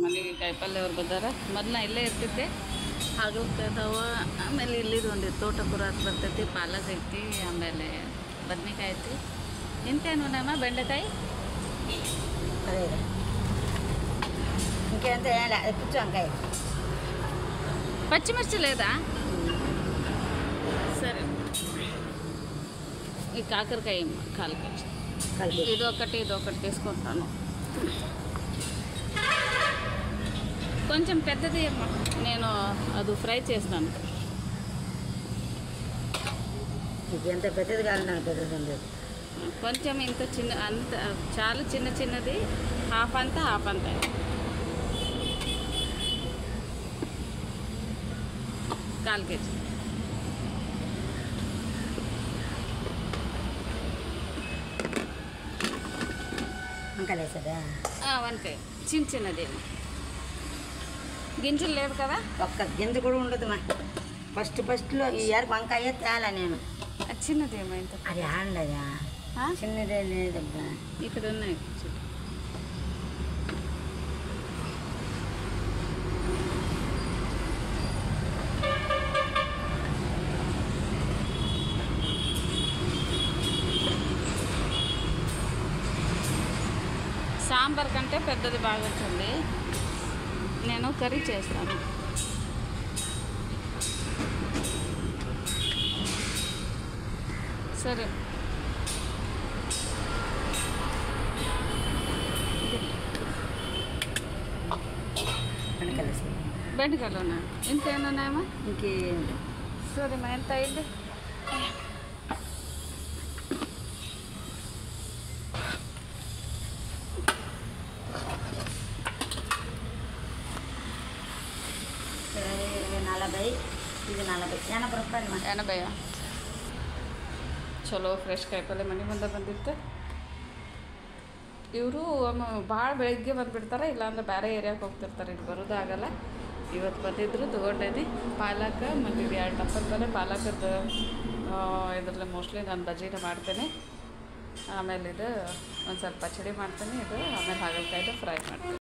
ಮನೆಗೆ ಕಾಯಿಪಲ್ಲೆ ಅವ್ರು ಬಂದಾರ. ಮೊದಲು ಇಲ್ಲೇ ಇರ್ತಿದ್ದೆ, ಹಾಗಲ್ಕಾಯ್ದವ. ಆಮೇಲೆ ಇಲ್ಲಿದು ಒಂದು ತೋಟಕೂರ ಹತ್ತು ಬರ್ತೈತಿ, ಪಾಲಕ್ ಐತಿ, ಆಮೇಲೆ ಬದ್ನೆಕಾಯಿ ಐತಿ. ಇಂತೇನು ನಮ್ಮ ಬೆಂಡೆಕಾಯಿ అదే ఇంకేంత పుచ్చు వంకాయ పచ్చిమిర్చి లేదా? సరే, ఈ కాకరకాయ 1/4 కేజీ. ఇదొకటి తీసుకుంటాను. కొంచెం పెద్దది అమ్మా, నేను అది ఫ్రై చేస్తాను. ఎంత పెద్దది కాదు, నాకు పెద్దది ఉండదు. కొంచెం ఇంత చిన్న, అంత చాలా చిన్నది, హాఫ్ అంతా 1/4 కేజీ. వంకాయలు వేసారా? వంకాయ చిన్నది, గింజలు లేదు కదా. ఒక్క గింజ కూడా ఉండదు మా. ఫస్ట్లో ఈ ఇయర్ వంకాయ తేలా నేను. చిన్నది ఏమో ఇంత. అది ఆండదా చిన్నదే లేదబ్బా. ఇక్కడ ఉన్నాయి. సాంబార్ కంటే పెద్దది బాగుంటుంది. నేను కర్రీ చేస్తాను. సరే, బెండకాయలు ఉన్నాయి. ఇంకేమైనా ఉన్నాయమ్మా? ఇంకేంటి? సరే మా, ఎంత అయింది? సరే, 40, ఇది 40, 80 రూపాయలు మా. 80. ಚಲೋ ಫ್ರೆಶ್ ಕಾಯಿಪಲ್ಲೆ ಮನೆ ಮುಂದೆ ಬಂದಿತ್ತು. ಇವರು ಭಾಳ ಬೆಳಗ್ಗೆ ಬಂದುಬಿಡ್ತಾರೆ, ಇಲ್ಲಾಂದ್ರೆ ಬೇರೆ ಏರಿಯಾಕ್ಕೆ ಹೋಗ್ತಿರ್ತಾರೆ, ಇಲ್ಲಿ ಬರೋದಾಗಲ್ಲ. ಇವತ್ತು ಬಂದಿದ್ರು, ತೊಗೊಂಡೇನಿ. ಪಾಲಕ ಮತ್ತು ಇದು 2 ಟಪ್ಪರ್ ಪಲ್ಲೆ. ಪಾಲಕದ್ದು ಇದರಲ್ಲಿ ಮೋಸ್ಟ್ಲಿ ನಾನು ಬಜ್ಜಿನ ಮಾಡ್ತೇನೆ. ಆಮೇಲೆ ಇದು ಒಂದು ಸ್ವಲ್ಪ ಪಚಡಿ ಮಾಡ್ತೀನಿ, ಇದು ಆಮೇಲೆ ಹಾಗಲಕಾಯ್ದು ಫ್ರೈ ಮಾಡ್ತೀನಿ.